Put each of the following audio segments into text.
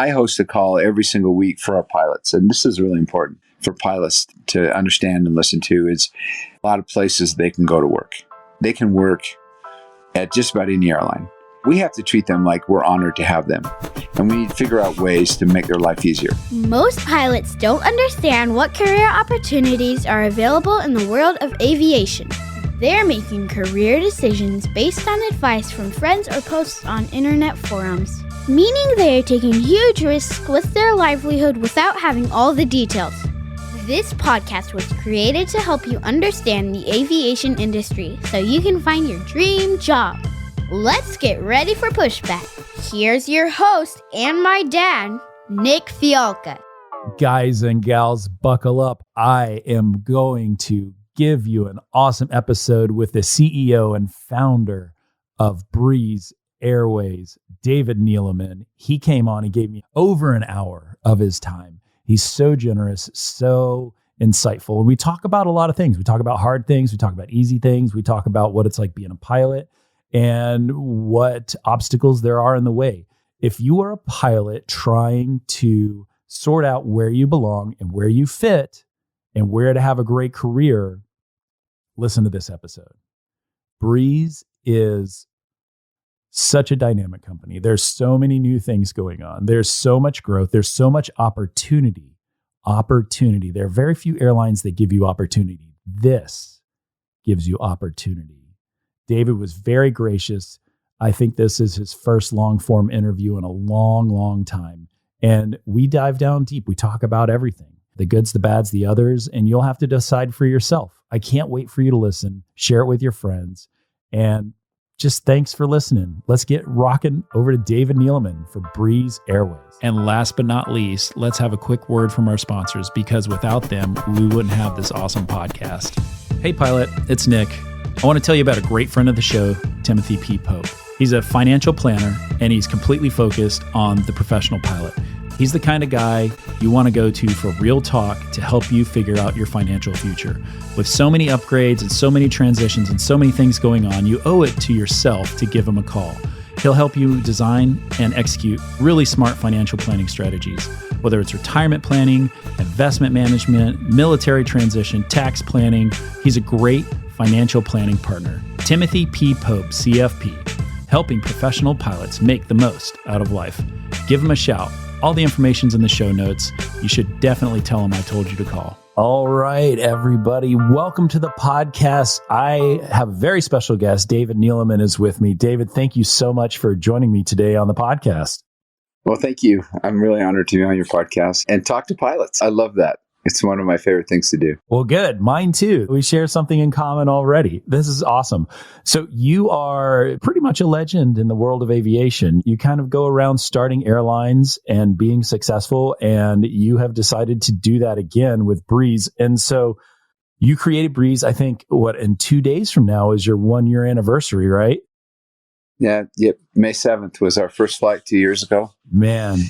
I host a call every single week for our pilots, and this is really important for pilots to understand and listen to. Is a lot of places they can go to work. They can work at just about any airline. We have to treat them like we're honored to have them, and we need to figure out ways to make their life easier. Most pilots don't understand what career opportunities are available in the world of aviation. They're making career decisions based on advice from friends or posts on internet forums, meaning they're taking huge risks with their livelihood without having all the details. This podcast was created to help you understand the aviation industry so you can find your dream job. Let's get ready for Pushback. Here's your host and my dad, Nick Fialka. Guys and gals, buckle up. I am going to give you an awesome episode with the CEO and founder of Breeze Airways, David Neeleman. He came on and gave me over an hour of his time. He's so generous, so insightful. And we talk about a lot of things. We talk about hard things. We talk about easy things. We talk about what it's like being a pilot and what obstacles there are in the way. If you are a pilot trying to sort out where you belong and where you fit and where to have a great career, listen to this episode. Breeze is such a dynamic company. There's so many new things going on. There's so much growth. There's so much opportunity. There are very few airlines that give you opportunity. This gives you opportunity. David was very gracious. I think this is his first long-form interview in a long, long time. And we dive down deep. We talk about everything, the goods, the bads, the others, and you'll have to decide for yourself. I can't wait for you to listen, share it with your friends, and just thanks for listening. Let's get rocking over to David Neeleman for Breeze Airways. And last but not least, let's have a quick word from our sponsors, because without them, we wouldn't have this awesome podcast. Hey, pilot, it's Nick. I want to tell you about a great friend of the show, Timothy P. Pope. He's a financial planner, and he's completely focused on the professional pilot. He's the kind of guy you want to go to for real talk to help you figure out your financial future. With so many upgrades and so many transitions and so many things going on, you owe it to yourself to give him a call. He'll help you design and execute really smart financial planning strategies, whether it's retirement planning, investment management, military transition, tax planning. He's a great financial planning partner. Timothy P. Pope, CFP, helping professional pilots make the most out of life. Give him a shout. All the information's in the show notes. You should definitely tell him I told you to call. All right, everybody. Welcome to the podcast. I have a very special guest. David Neeleman is with me. David, thank you so much for joining me today on the podcast. Well, thank you. I'm really honored to be on your podcast and talk to pilots. I love that. It's one of my favorite things to do. Well, good. Mine too. We share something in common already. This is awesome. So you are pretty much a legend in the world of aviation. You kind of go around starting airlines and being successful, and you have decided to do that again with Breeze. And so you created Breeze, I think, in 2 days from now is your 1 year anniversary, right? Yeah. Yep. May 7th was our first flight 2 years ago. Man.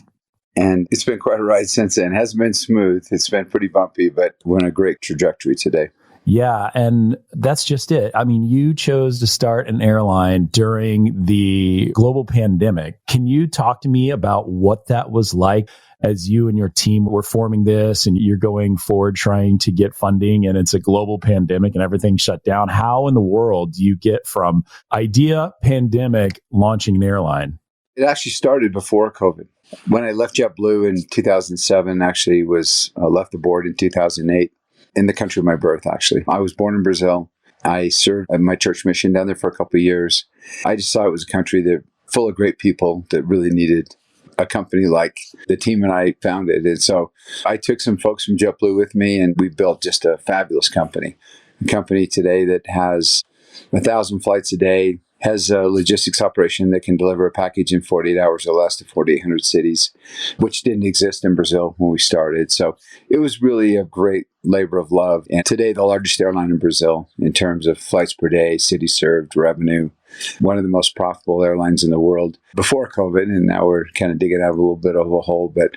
And it's been quite a ride since then. It hasn't been smooth. It's been pretty bumpy, but we're on a great trajectory today. Yeah, and that's just it. I mean, you chose to start an airline during the global pandemic. Can you talk to me about what that was like as you and your team were forming this and you're going forward trying to get funding and it's a global pandemic and everything shut down? How in the world do you get from idea, pandemic, launching an airline? It actually started before COVID. When I left JetBlue in 2007, actually left the board in 2008 in the country of my birth, actually. I was born in Brazil. I served at my church mission down there for a couple of years. I just saw it was a country that full of great people that really needed a company like the team and I founded. And so I took some folks from JetBlue with me, and we built just a fabulous company. A company today that has 1,000 flights a day, has a logistics operation that can deliver a package in 48 hours or less to 4,800 cities, which didn't exist in Brazil when we started. So it was really a great labor of love. And today, the largest airline in Brazil in terms of flights per day, cities served, revenue, one of the most profitable airlines in the world before COVID. And now we're kind of digging out of a little bit of a hole, but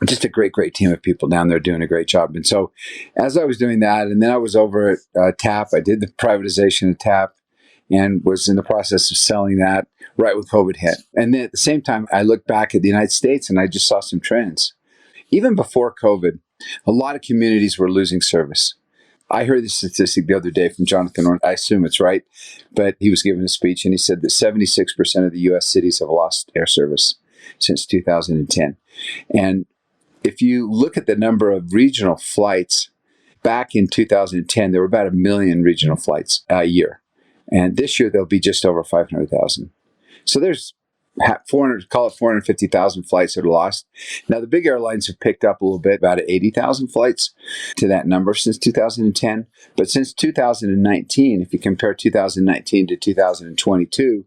just a great, great team of people down there doing a great job. And so as I was doing that, and then I was over at TAP, I did the privatization of TAP. and was in the process of selling that right when COVID hit. And then at the same time, I looked back at the United States and I just saw some trends. Even before COVID, a lot of communities were losing service. I heard this statistic the other day from Jonathan Orn. I assume it's right, but he was giving a speech and he said that 76% of the U.S. cities have lost air service since 2010. And if you look at the number of regional flights, back in 2010, there were about 1 million regional flights a year. And this year, there'll be just over 500,000. So there's 450,000 flights that are lost. Now, the big airlines have picked up a little bit, about 80,000 flights to that number since 2010. But since 2019, if you compare 2019 to 2022,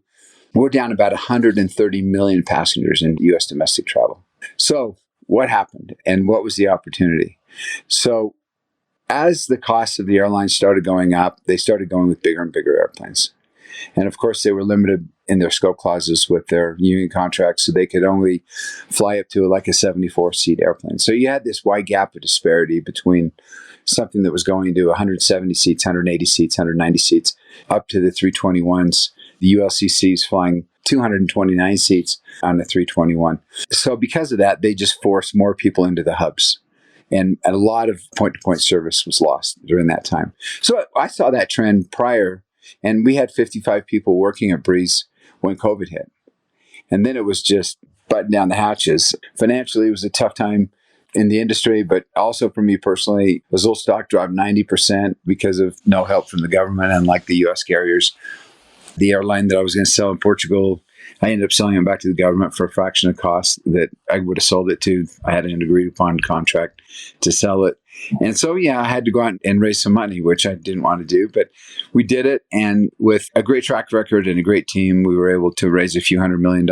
we're down about 130 million passengers in U.S. domestic travel. So what happened and what was the opportunity? So as the costs of the airlines started going up, they started going with bigger and bigger airplanes. And of course, they were limited in their scope clauses with their union contracts, so they could only fly up to like a 74-seat airplane. So you had this wide gap of disparity between something that was going to 170 seats, 180 seats, 190 seats, up to the 321s, the ULCCs flying 229 seats on the 321. So because of that, they just forced more people into the hubs. And a lot of point-to-point service was lost during that time. So I saw that trend prior, and we had 55 people working at Breeze when COVID hit. And then it was just button down the hatches. Financially, it was a tough time in the industry, but also for me personally, Azul stock dropped 90% because of no help from the government, unlike the U.S. carriers. The airline that I was going to sell in Portugal, I ended up selling it back to the government for a fraction of cost that I would have sold it to. I had an agreed upon contract to sell it. And so, yeah, I had to go out and raise some money, which I didn't want to do, but we did it. And with a great track record and a great team, we were able to raise a few $100 million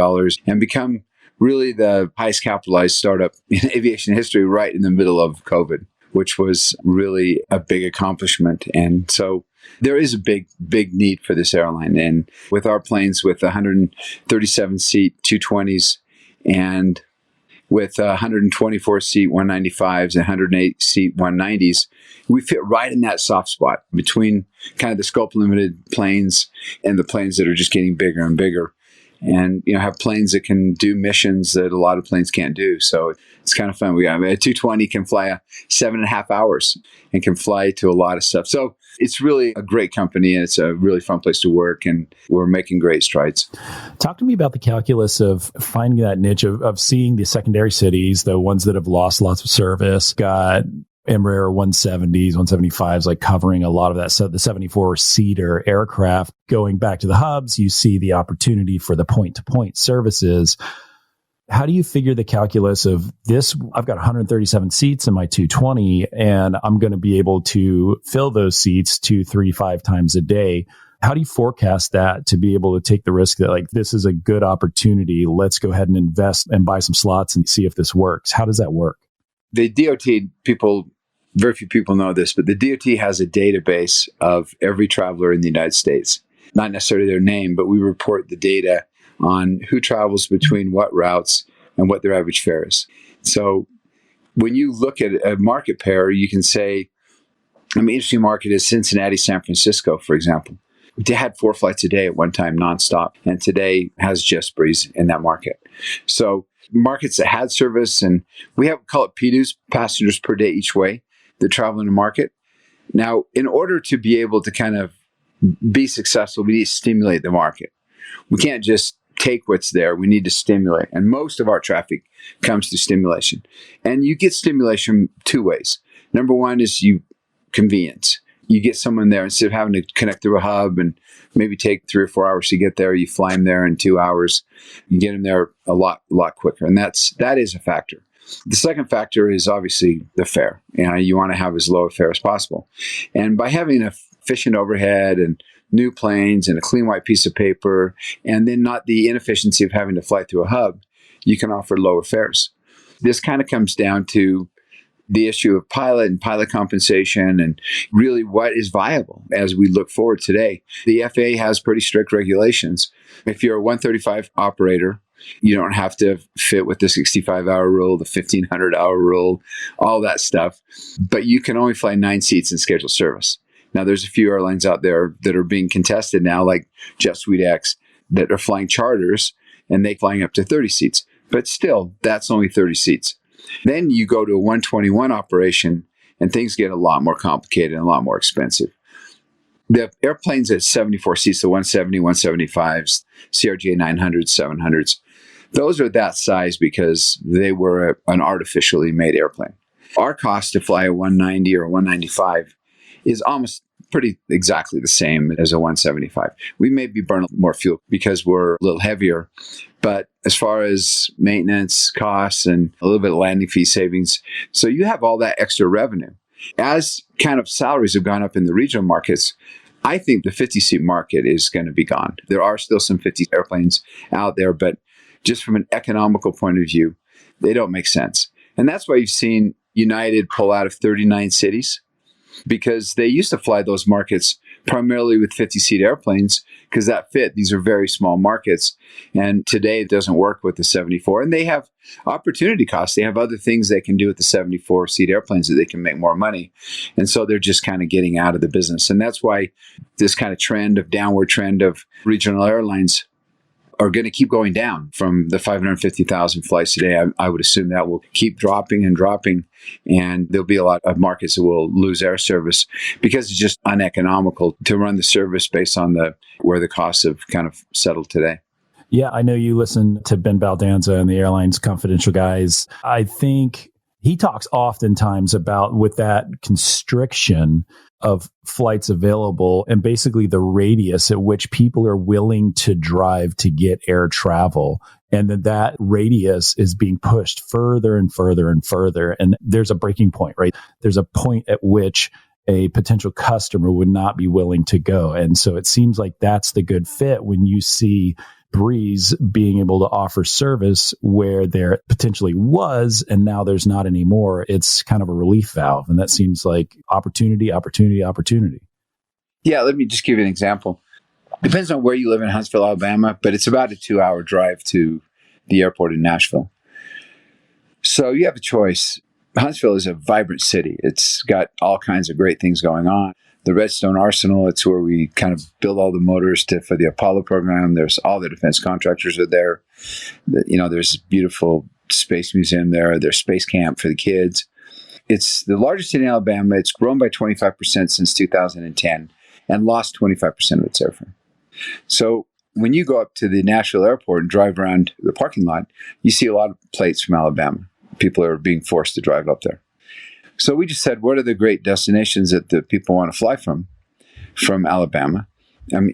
and become really the highest capitalized startup in aviation history right in the middle of COVID, which was really a big accomplishment. And so there is a big need for this airline. And with our planes with 137-seat 220s and with 124-seat 195s and 108-seat 190s, we fit right in that soft spot between kind of the scope-limited planes and the planes that are just getting bigger and bigger. And, have planes that can do missions that a lot of planes can't do. So it's kind of fun. A 220 can fly 7.5 hours and can fly to a lot of stuff. So it's really a great company, and it's a really fun place to work, and we're making great strides. Talk to me about the calculus of finding that niche of seeing the secondary cities, the ones that have lost lots of service, got Embraer 170s, 175s, like covering a lot of that. So the 74-seater aircraft going back to the hubs, you see the opportunity for the point-to-point services. How do you figure the calculus of this? I've got 137 seats in my 220, and I'm going to be able to fill those seats 2, 3, 5 times a day. How do you forecast that to be able to take the risk that like this is a good opportunity? Let's go ahead and invest and buy some slots and see if this works. How does that work? The DOT, very few people know this, but the DOT has a database of every traveler in the United States. Not necessarily their name, but we report the data on who travels between what routes and what their average fare is. So when you look at a market pair, you can say, interesting market is Cincinnati, San Francisco, for example. They had 4 flights a day at one time, nonstop, and today has just Breeze in that market. So markets that had service, and we call it PDUs, passengers per day each way, that travel in the market. Now, in order to be able to kind of be successful, we need to stimulate the market. We can't just take what's there. We need to stimulate. And most of our traffic comes through stimulation. And you get stimulation 2 ways. Number one is convenience. You get someone there instead of having to connect through a hub and maybe take 3 or 4 hours to get there. You fly them there in 2 hours. You get them there a lot quicker. And that is a factor. The second factor is obviously the fare. You want to have as low a fare as possible. And by having an efficient overhead and new planes and a clean white piece of paper, and then not the inefficiency of having to fly through a hub, you can offer lower fares. This kind of comes down to the issue of pilot and pilot compensation and really what is viable as we look forward today. The FAA has pretty strict regulations. If you're a 135 operator, you don't have to fit with the 65-hour rule, the 1,500-hour rule, all that stuff. But you can only fly 9 seats in scheduled service. Now, there's a few airlines out there that are being contested now, like JetSuiteX, that are flying charters, and they're flying up to 30 seats. But still, that's only 30 seats. Then you go to a 121 operation, and things get a lot more complicated and a lot more expensive. The airplanes at 74 seats, the 170, 175s, CRJ 900s, 700s, those are that size because they were an artificially made airplane. Our cost to fly a 190 or a 195 is almost pretty exactly the same as a 175. We may be burning more fuel because we're a little heavier, but as far as maintenance costs and a little bit of landing fee savings, so you have all that extra revenue. As kind of salaries have gone up in the regional markets, I think the 50-seat market is going to be gone. There are still some 50 airplanes out there, but just from an economical point of view, they don't make sense. And that's why you've seen United pull out of 39 cities, because they used to fly those markets primarily with 50-seat airplanes because that fit. These are very small markets. And today it doesn't work with the 74. And they have opportunity costs. They have other things they can do with the 74-seat airplanes that they can make more money. And so they're just kind of getting out of the business. And that's why this kind of downward trend of regional airlines are going to keep going down from the 550,000 flights today. I would assume that will keep dropping and dropping, and there'll be a lot of markets that will lose air service because it's just uneconomical to run the service based on where the costs have kind of settled today. Yeah, I know you listen to Ben Baldanza and the Airlines Confidential guys. I think he talks oftentimes about with that constriction of flights available and basically the radius at which people are willing to drive to get air travel. And that radius is being pushed further and further and further. And there's a breaking point, right? There's a point at which a potential customer would not be willing to go. And so it seems like that's the good fit when you see Breeze being able to offer service where there potentially was, and now there's not anymore. It's kind of a relief valve. And that seems like opportunity. Yeah, let me just give you an example. Depends on where you live in Huntsville, Alabama, but it's about a 2-hour drive to the airport in Nashville. So you have a choice. Huntsville is a vibrant city. It's got all kinds of great things going on. The Redstone Arsenal, it's where we kind of build all the motors for the Apollo program. There's all the defense contractors are there. There's a beautiful space museum there. There's space camp for the kids. It's the largest city in Alabama. It's grown by 25% since 2010 and lost 25% of its airfare. So when you go up to the Nashville airport and drive around the parking lot, you see a lot of plates from Alabama. People are being forced to drive up there. So we just said, what are the great destinations that the people want to fly from Alabama,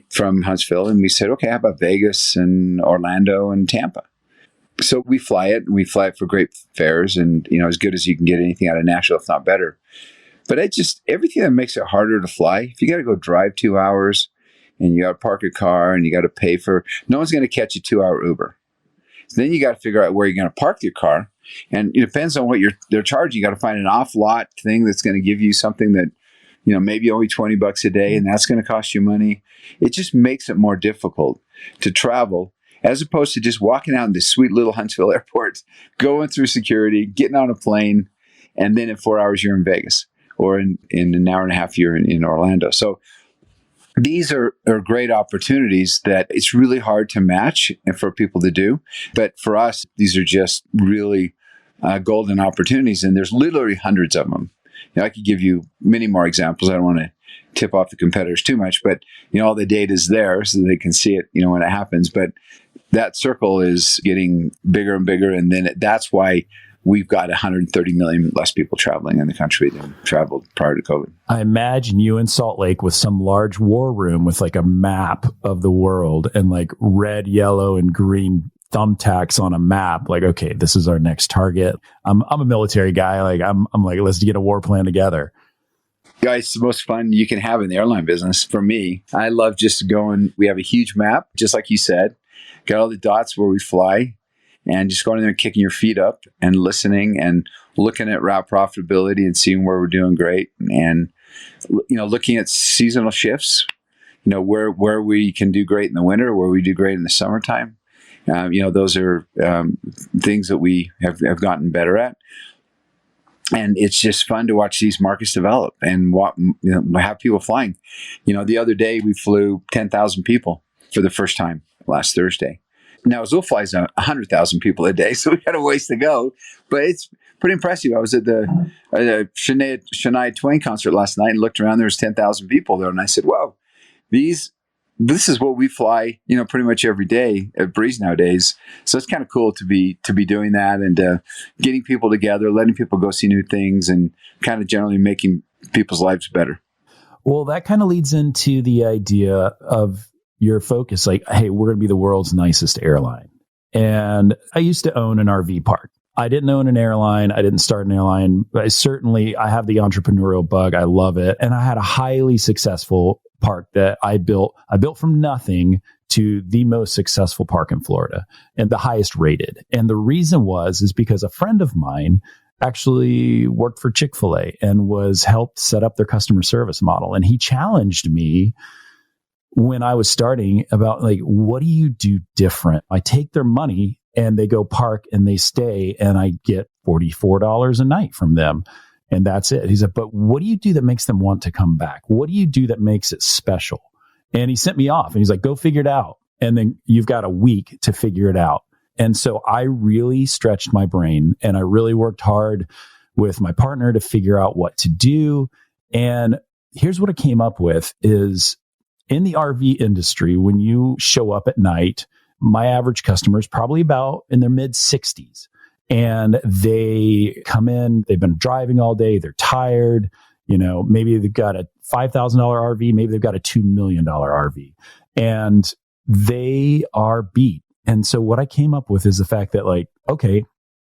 from Huntsville? And we said, okay, how about Vegas and Orlando and Tampa? So we fly it, and we fly it for great fares and, as good as you can get anything out of Nashville, if not better. But everything that makes it harder to fly, if you got to go drive 2 hours and you got to park a car and you got to pay no one's going to catch a 2-hour Uber. So then you got to figure out where you're going to park your car. And it depends on what they're charging. You got to find an off-lot thing that's going to give you something that, maybe only $20 a day, and that's going to cost you money. It just makes it more difficult to travel as opposed to just walking out in this sweet little Huntsville airport, going through security, getting on a plane, and then in 4 hours you're in Vegas, or in an hour and a half you're in Orlando. So these are great opportunities that it's really hard to match and for people to do. But for us, these are just really golden opportunities, and there's literally hundreds of them. I could give you many more examples. I don't want to tip off the competitors too much, but all the data is there so they can see it, when it happens. But that circle is getting bigger and bigger, and then that's why we've got 130 million less people traveling in the country than traveled prior to COVID. I imagine you in Salt Lake with some large war room with like a map of the world and like red, yellow, and green thumbtacks on a map. Like, okay, this is our next target. I'm a military guy. Like I'm like, let's get a war plan together. Guys, it's the most fun you can have in the airline business. For me, I love just going. We have a huge map, just like you said, got all the dots where we fly. And just going in there and kicking your feet up and listening and looking at route profitability and seeing where we're doing great. And, looking at seasonal shifts, where we can do great in the winter, where we do great in the summertime. Those are things that we have gotten better at. And it's just fun to watch these markets develop and have people flying. The other day we flew 10,000 people for the first time last Thursday. Now Azul flies 100,000 people a day, so we got a ways to go, but it's pretty impressive. I was at the Shania Twain concert last night and looked around. There was 10,000 people there, and I said, "Wow, this is what we fly, pretty much every day at Breeze nowadays." So it's kind of cool to be doing that and getting people together, letting people go see new things, and kind of generally making people's lives better. Well, that kind of leads into the idea of your focus, like, hey, we're going to be the world's nicest airline. And I used to own an RV park. I didn't own an airline. I didn't start an airline, but I have the entrepreneurial bug. I love it. And I had a highly successful park that I built. I built from nothing to the most successful park in Florida and the highest rated. And the reason is because a friend of mine actually worked for Chick-fil-A and helped set up their customer service model. And he challenged me when I was starting about, like, what do you do different? I take their money and they go park and they stay, and I get $44 a night from them. And that's it. He said, but what do you do that makes them want to come back? What do you do that makes it special? And he sent me off and he's like, go figure it out. And then you've got a week to figure it out. And so I really stretched my brain and I really worked hard with my partner to figure out what to do. And here's what I came up with is, in the RV industry, when you show up at night, my average customer is probably about in their mid 60s. And they come in, they've been driving all day, they're tired, maybe they've got a $5,000 RV, maybe they've got a $2 million RV, and they are beat. And so what I came up with is the fact that, like, okay,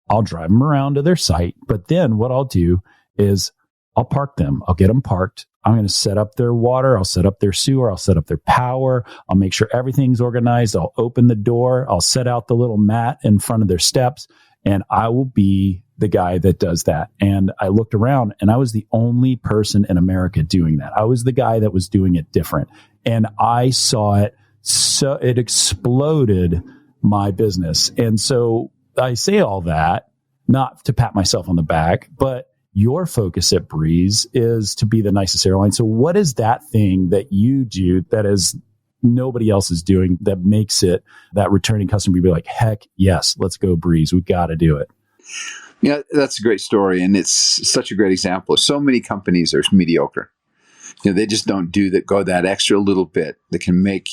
I'll drive them around to their site, but then what I'll do is I'll park them. I'll get them parked. I'm going to set up their water. I'll set up their sewer. I'll set up their power. I'll make sure everything's organized. I'll open the door. I'll set out the little mat in front of their steps, and I will be the guy that does that. And I looked around and I was the only person in America doing that. I was the guy that was doing it different. And I saw it. So it exploded my business. And so I say all that, not to pat myself on the back, but your focus at Breeze is to be the nicest airline. So what is that thing that you do that is nobody else is doing that makes it that returning customer be like, heck yes, let's go Breeze. We got to do it. Yeah, that's a great story. And it's such a great example. So many companies are mediocre. They just don't go that extra little bit that can make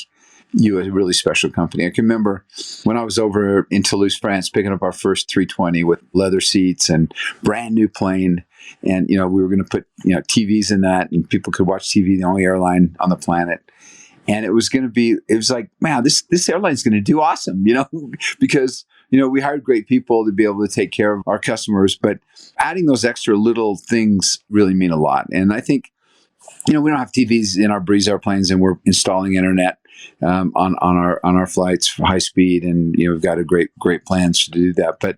you a really special company. I can remember when I was over in Toulouse, France, picking up our first 320 with leather seats and brand new plane. And, we were going to put, TVs in that, and people could watch TV, the only airline on the planet. And it was like, man, this airline's going to do awesome, because, we hired great people to be able to take care of our customers, but adding those extra little things really mean a lot. And I think, we don't have TVs in our Breeze airplanes, and we're installing internet on our flights for high speed, and we've got a great plans to do that. But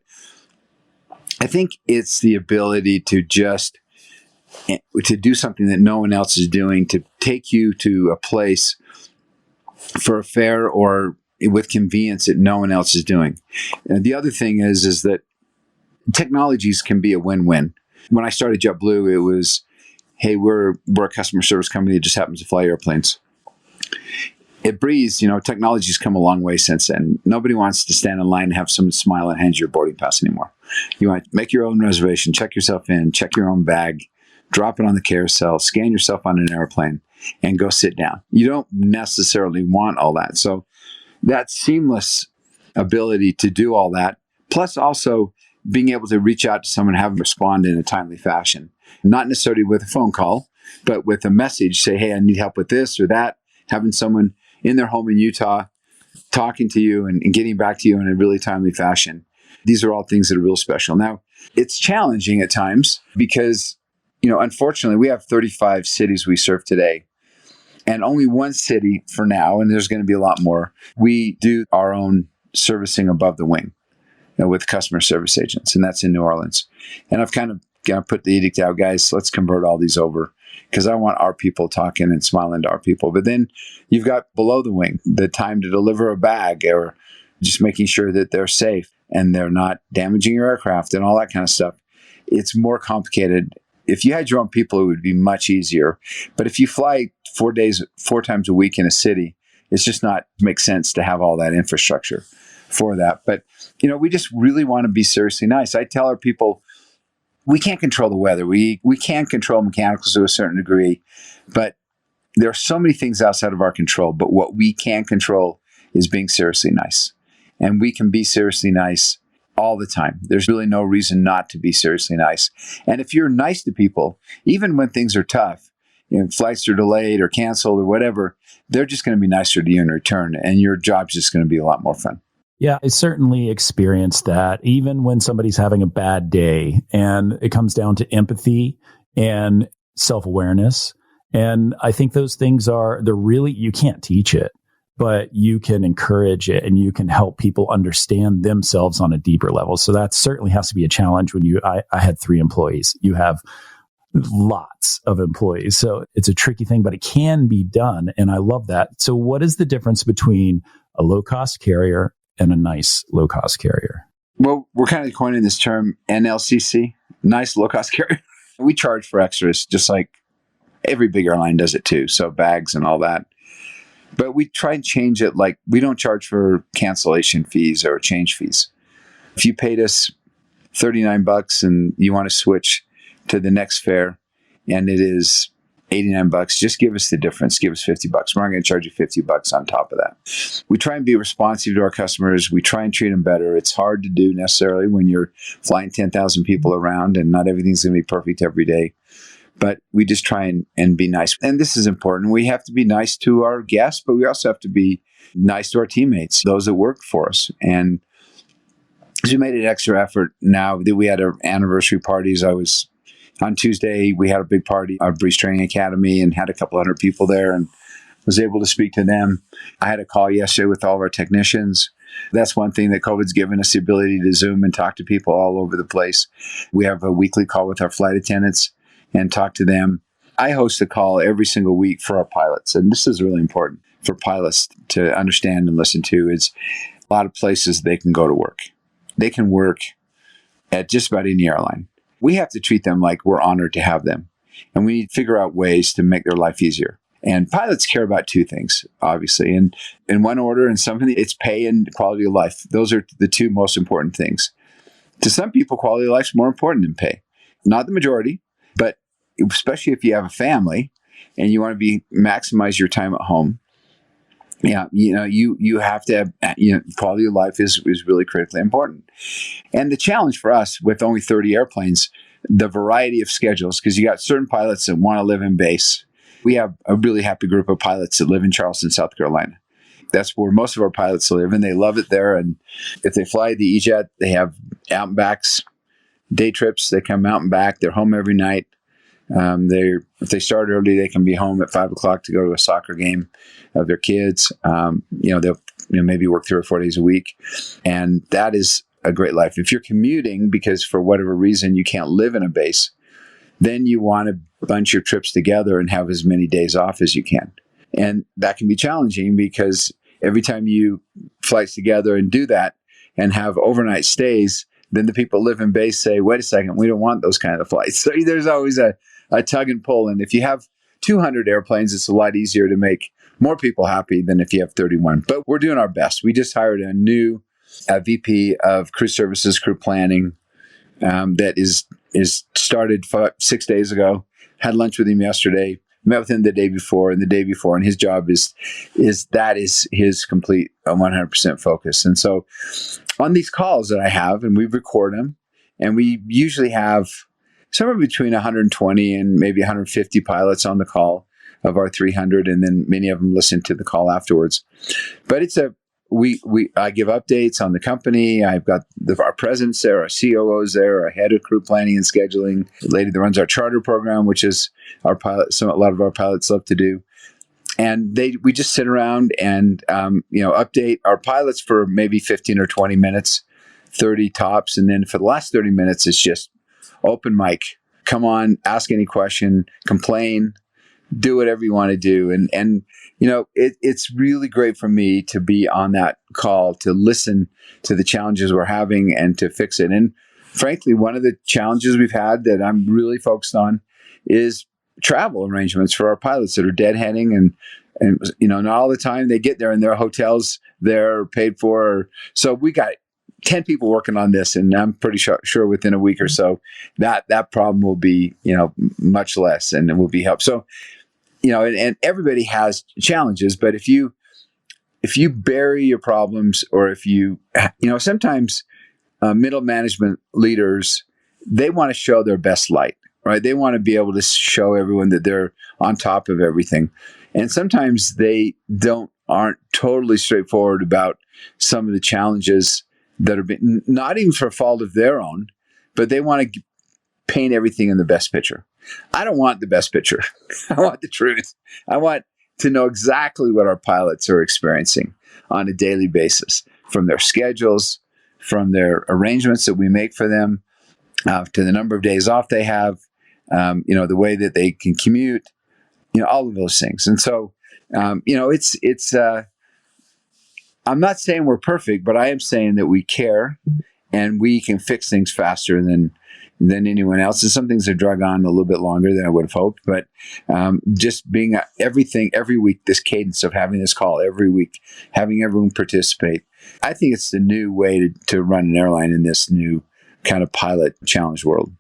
I think it's the ability to do something that no one else is doing, to take you to a place for a fare or with convenience that no one else is doing. And the other thing is that technologies can be a win-win. When I started JetBlue, it was, hey, we're a customer service company that just happens to fly airplanes. At Breeze, technology's come a long way since then. Nobody wants to stand in line and have someone smile and hand you your boarding pass anymore. You want to make your own reservation, check yourself in, check your own bag, drop it on the carousel, scan yourself on an airplane, and go sit down. You don't necessarily want all that. So that seamless ability to do all that, plus also being able to reach out to someone and have them respond in a timely fashion, not necessarily with a phone call, but with a message, say, hey, I need help with this or that, having someone in their home in Utah talking to you and getting back to you in a really timely fashion. These are all things that are real special. Now, it's challenging at times because, unfortunately, we have 35 cities we serve today, and only one city for now, and there's going to be a lot more, we do our own servicing above the wing with customer service agents, and that's in New Orleans. And I've kind of put the edict out, guys, let's convert all these over, because I want our people talking and smiling to our people. But then you've got below the wing, the time to deliver a bag, or just making sure that they're safe and they're not damaging your aircraft and all that kind of stuff. it's more complicated. If you had your own people, it would be much easier. But if you fly 4 times a week in a city, it's just not makes sense to have all that infrastructure for that. But, we just really want to be seriously nice. I tell our people, we can't control the weather. We can control mechanicals to a certain degree, but there are so many things outside of our control. But what we can control is being seriously nice. And we can be seriously nice all the time. There's really no reason not to be seriously nice. And if you're nice to people, even when things are tough, flights are delayed or canceled or whatever, they're just going to be nicer to you in return. And your job's just going to be a lot more fun. Yeah, I certainly experienced that even when somebody's having a bad day, and it comes down to empathy and self-awareness. And I think those things you can't teach it, but you can encourage it and you can help people understand themselves on a deeper level. So that certainly has to be a challenge when I had 3 employees. You have lots of employees. So it's a tricky thing, but it can be done. And I love that. So what is the difference between a low-cost carrier and a nice low-cost carrier? Well, we're kind of coining this term NLCC, nice low-cost carrier. We charge for extras, just like every big airline does it too. So bags and all that. But we try and change it. Like, we don't charge for cancellation fees or change fees. If you paid us $39 and you want to switch to the next fare and it is $89, just give us the difference. Give us $50. We're not going to charge you $50 on top of that. We try and be responsive to our customers. We try and treat them better. It's hard to do necessarily when you're flying 10,000 people around, and not everything's going to be perfect every day. But we just try and be nice. And this is important. We have to be nice to our guests, but we also have to be nice to our teammates, those that work for us. And we made an extra effort now that we had our anniversary parties. On Tuesday, we had a big party, our Breeze Training Academy, and had a couple hundred people there and was able to speak to them. I had a call yesterday with all of our technicians. That's one thing that COVID's given us, the ability to Zoom and talk to people all over the place. We have a weekly call with our flight attendants and talk to them. I host a call every single week for our pilots, and this is really important for pilots to understand and listen to. Is a lot of places they can go to work. They can work at just about any airline. We have to treat them like we're honored to have them, and we need to figure out ways to make their life easier. And pilots care about 2 things, obviously, and in one order, and something, it's pay and quality of life. Those are the 2 most important things. To some people, quality of life is more important than pay. Not the majority, but especially if you have a family and you want to maximize your time at home. Yeah, you have to have, quality of life is really critically important. And the challenge for us with only 30 airplanes, the variety of schedules, because you got certain pilots that want to live in base. We have a really happy group of pilots that live in Charleston, South Carolina. That's where most of our pilots live, and they love it there. And if they fly the E-Jet, they have out and backs, day trips. They come out and back. They're home every night. If they start early, they can be home at 5:00 to go to a soccer game of their kids. They'll maybe work 3 or 4 days a week, and that is a great life. If you're commuting because for whatever reason you can't live in a base, then you want to bunch your trips together and have as many days off as you can, and that can be challenging because every time you flights together and do that and have overnight stays, then the people live in base say, "Wait a second, we don't want those kind of flights." So there's always a tug and pull. And if you have 200 airplanes, it's a lot easier to make more people happy than if you have 31. But we're doing our best. We just hired a new VP of crew services, crew planning, that is started 6 days ago. Had lunch with him yesterday, met with him the day before, and his job is his complete 100% focus. And so on these calls that I have, and we record them, and we usually have somewhere between 120 and maybe 150 pilots on the call of our 300, and then many of them listen to the call afterwards. But I give updates on the company. I've got our presidents there, our COOs there, our head of crew planning and scheduling, the lady that runs our charter program, which is our pilot. A lot of our pilots love to do. And we just sit around and update our pilots for maybe 15 or 20 minutes, 30 tops, and then for the last 30 minutes, it's just open mic. Come on, ask any question, complain, do whatever you want to do. And it's really great for me to be on that call, to listen to the challenges we're having and to fix it. And frankly, one of the challenges we've had that I'm really focused on is travel arrangements for our pilots that are deadheading and not all the time they get there and their hotels they're paid for. So we got 10 people working on this, and I'm pretty sure within a week or so that problem will be, much less, and it will be helped. So, and everybody has challenges, but if you bury your problems, or if sometimes middle management leaders, they want to show their best light, right? They want to be able to show everyone that they're on top of everything. And sometimes they aren't totally straightforward about some of the challenges that are not even for fault of their own, but they want to paint everything in the best picture. I don't want the best picture. I want the truth. I want to know exactly what our pilots are experiencing on a daily basis, from their schedules, from their arrangements that we make for them, to the number of days off they have, the way that they can commute, all of those things. And so, it's I'm not saying we're perfect, but I am saying that we care and we can fix things faster than anyone else. And some things are drug on a little bit longer than I would have hoped. But just being everything every week, this cadence of having this call every week, having everyone participate, I think it's the new way to run an airline in this new kind of pilot challenge world.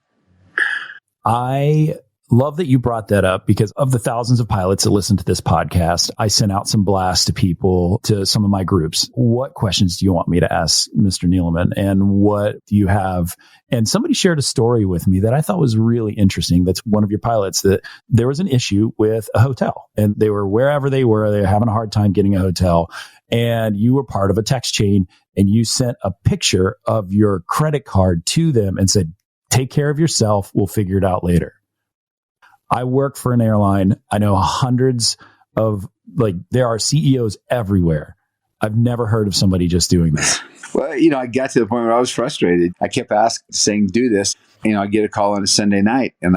I love that you brought that up, because of the thousands of pilots that listen to this podcast, I sent out some blasts to people, to some of my groups. What questions do you want me to ask Mr. Neeleman? And what do you have? And somebody shared a story with me that I thought was really interesting. That's one of your pilots, that there was an issue with a hotel, and they were wherever they were having a hard time getting a hotel. And you were part of a text chain, and you sent a picture of your credit card to them and said, "Take care of yourself. We'll figure it out later." I work for an airline. I know hundreds of, there are CEOs everywhere. I've never heard of somebody just doing this. Well, I got to the point where I was frustrated. I kept saying, do this. I get a call on a Sunday night, and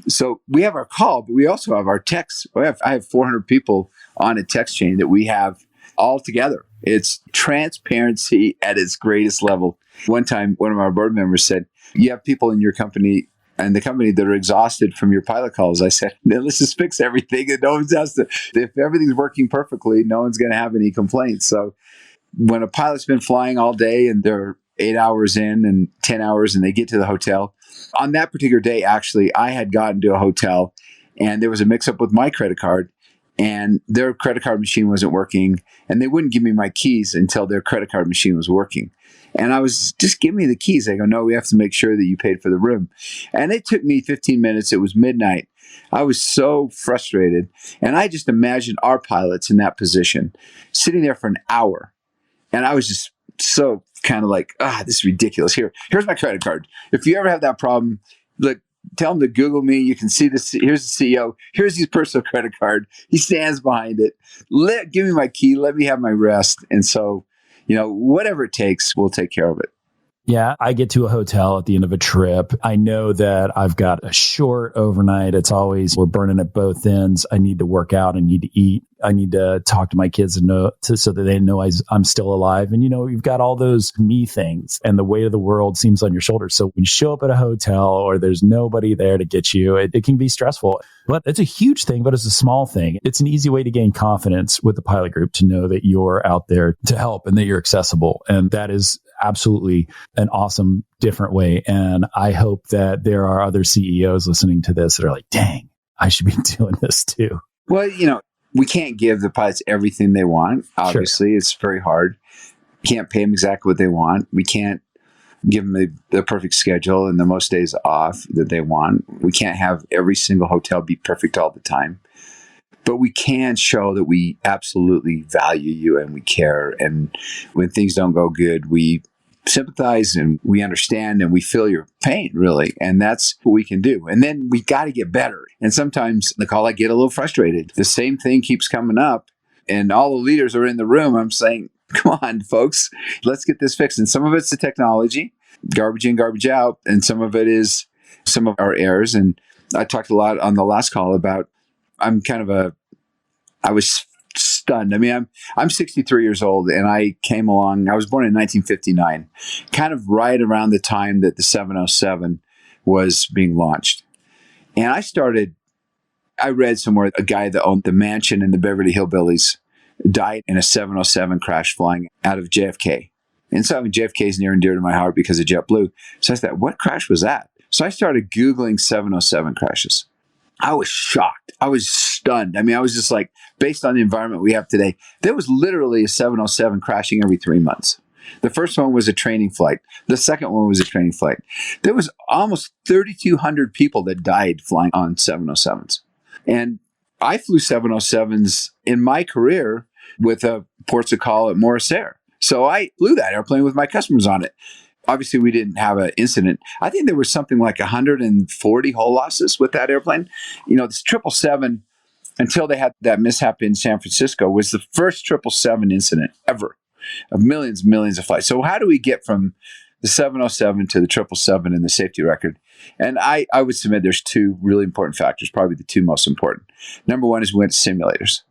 so we have our call, but we also have our text. I have 400 people on a text chain that we have all together. It's transparency at its greatest level. One time, one of our board members said, "You have people in your company and the company that are exhausted from your pilot calls." I said, "Then let's just fix everything, and no one's has to. If everything's working perfectly, no one's going to have any complaints." So when a pilot's been flying all day and they're 8 hours in and 10 hours, and they get to the hotel, on that particular day, actually, I had gotten to a hotel, and there was a mix-up with my credit card, and their credit card machine wasn't working, and they wouldn't give me my keys until their credit card machine was working. And I was, "Just give me the keys." They go, "No, we have to make sure that you paid for the room." And it took me 15 minutes. It was midnight. I was so frustrated. And I just imagined our pilots in that position, sitting there for an hour. And I was just so kind of like, this is ridiculous. Here's my credit card. If you ever have that problem, look, tell them to Google me. You can see this. Here's the CEO. Here's his personal credit card. He stands behind it. Give me my key. Let me have my rest. And so, whatever it takes, we'll take care of it. Yeah, I get to a hotel at the end of a trip. I know that I've got a short overnight. It's always, we're burning at both ends. I need to work out. I need to eat. I need to talk to my kids so that they know I'm still alive. And, you've got all those me things, and the weight of the world seems on your shoulders. So when you show up at a hotel or there's nobody there to get you, it can be stressful. But it's a huge thing, but it's a small thing. It's an easy way to gain confidence with the pilot group, to know that you're out there to help and that you're accessible. And that is absolutely an awesome, different way. And I hope that there are other CEOs listening to this that are like, dang, I should be doing this too. Well, we can't give the pilots everything they want. Obviously, Sure. It's very hard. Can't pay them exactly what they want. We can't give them the perfect schedule and the most days off that they want. We can't have every single hotel be perfect all the time. But we can show that we absolutely value you and we care. And when things don't go good, we sympathize and we understand and we feel your pain, really. And that's what we can do. And then we got to get better. And sometimes, Nicole, I get a little frustrated. The same thing keeps coming up, and all the leaders are in the room. I'm saying, come on, folks, let's get this fixed. And some of it's the technology, garbage in, garbage out. And some of it is some of our errors. And I talked a lot on the last call about, I was stunned. I mean, I'm 63 years old, and I came along. I was born in 1959, kind of right around the time that the 707 was being launched. And I read somewhere a guy that owned the mansion in the Beverly Hillbillies died in a 707 crash flying out of JFK. And so JFK is near and dear to my heart because of JetBlue. So I thought, what crash was that? So I started Googling 707 crashes. I was shocked. I was stunned. I mean, I was just like, based on the environment we have today, there was literally a 707 crashing every 3 months. The first one was a training flight. The second one was a training flight. There was almost 3,200 people that died flying on 707s. And I flew 707s in my career with a ports of call at Morris Air. So I flew that airplane with my customers on it. Obviously, we didn't have an incident. I think there was something like 140 hull losses with that airplane. You know, this 777, until they had that mishap in San Francisco, was the first 777 incident ever of millions of flights. So how do we get from the 707 to the 777 in the safety record? And I would submit there's two really important factors, probably the two most important. Number one is we went to simulators.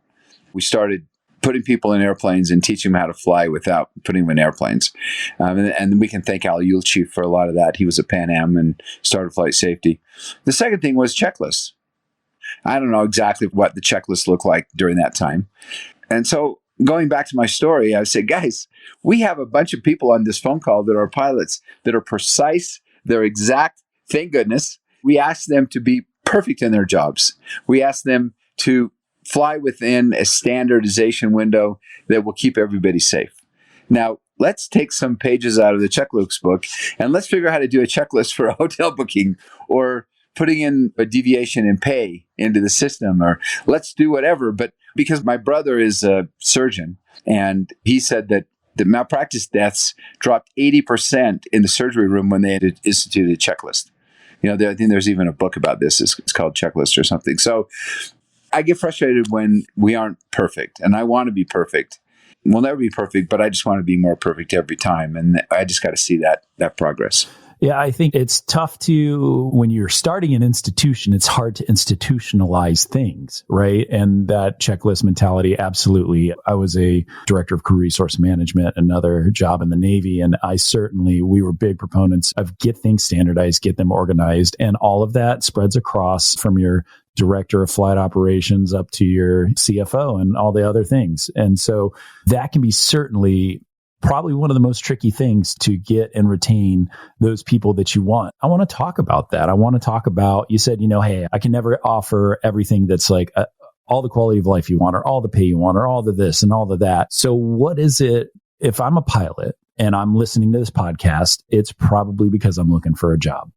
We started putting people in airplanes and teaching them how to fly without putting them in airplanes. And we can thank Al Yulchi for a lot of that. He was a Pan Am and started flight safety. The second thing was checklists. I don't know exactly what the checklist looked like during that time. And so going back to my story, I said, guys, we have a bunch of people on this phone call that are pilots that are precise, they're exact, thank goodness. We asked them to be perfect in their jobs. We asked them to fly within a standardization window that will keep everybody safe. Now, let's take some pages out of the checklist book and let's figure out how to do a checklist for a hotel booking or putting in a deviation in pay into the system, or let's do whatever. But because my brother is a surgeon and he said that the malpractice deaths dropped 80% in the surgery room when they had instituted a checklist. You know, I think there's even a book about this. It's called Checklist or something. So I get frustrated when we aren't perfect, and I want to be perfect. We'll never be perfect, but I just want to be more perfect every time. And I just got to see that progress. Yeah, I think it's tough to, when you're starting an institution, it's hard to institutionalize things, right? And that checklist mentality, absolutely. I was a director of crew resource management, another job in the Navy, and we were big proponents of get things standardized, get them organized, and all of that spreads across from your director of flight operations up to your CFO and all the other things. And so that can be certainly probably one of the most tricky things to get and retain those people that you want. I want to talk about that. I want to talk about, you said, hey, I can never offer everything that's like all the quality of life you want, or all the pay you want, or all the this and all of that. So what is it, if I'm a pilot and I'm listening to this podcast, it's probably because I'm looking for a job.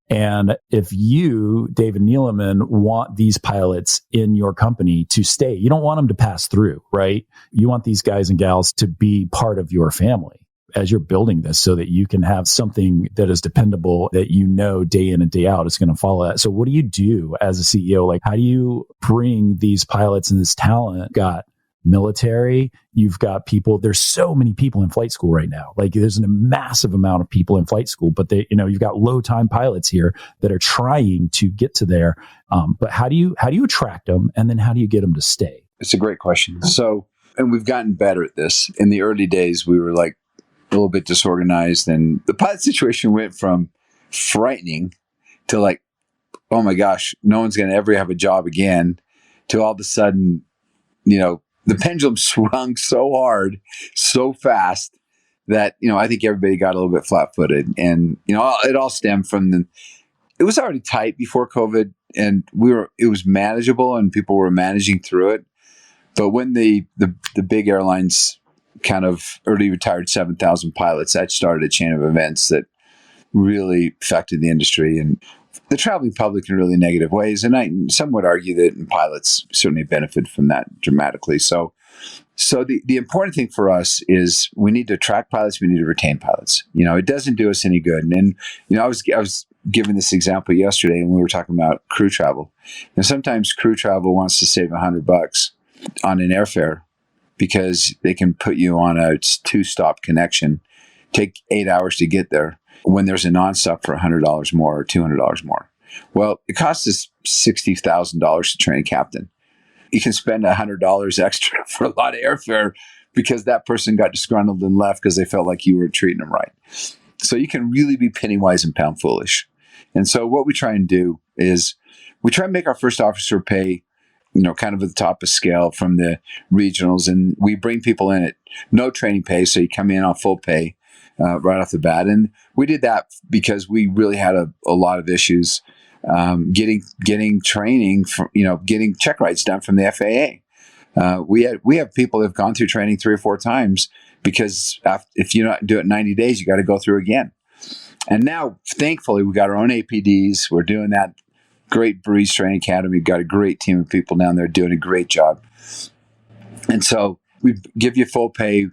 And if you, David Neeleman, want these pilots in your company to stay, you don't want them to pass through, right? You want these guys and gals to be part of your family as you're building this so that you can have something that is dependable, that day in and day out is going to follow that. So what do you do as a CEO? Like, how do you bring these pilots and this talent? Got military, you've got people, there's so many people in flight school right now. Like there's a massive amount of people in flight school, but you've got low time pilots here that are trying to get to there. But how do you attract them? And then how do you get them to stay? It's a great question. So, and we've gotten better at this. In the early days, we were like a little bit disorganized, and the pilot situation went from frightening to like, oh my gosh, no one's going to ever have a job again, to all of a sudden, the pendulum swung so hard, so fast that, I think everybody got a little bit flat-footed. And, it all stemmed from it was already tight before COVID, and it was manageable and people were managing through it. But when the big airlines kind of early retired 7,000 pilots, that started a chain of events that really affected the industry and the traveling public in really negative ways. And some would argue that pilots certainly benefit from that dramatically. So the important thing for us is we need to attract pilots. We need to retain pilots. It doesn't do us any good. And, I was giving this example yesterday when we were talking about crew travel. Sometimes crew travel wants to save $100 on an airfare because they can put you on a 2-stop connection, take 8 hours to get there, when there's a nonstop for $100 more or $200 more. Well, it costs us $60,000 to train a captain. you can spend $100 extra for a lot of airfare because that person got disgruntled and left because they felt like you were treating them right. So you can really be penny wise and pound foolish. And so what we try and do is we try and make our first officer pay, kind of at the top of scale from the regionals. And we bring people in at no training pay. So you come in on full pay right off the bat. And we did that because we really had a lot of issues getting training, getting check rides done from the FAA. We have people that have gone through training 3 or 4 times because if you don't do it in 90 days, you got to go through again. And now, thankfully, we got our own APDs. We're doing that great Breeze Training Academy. We've got a great team of people down there doing a great job. And so we give you full pay,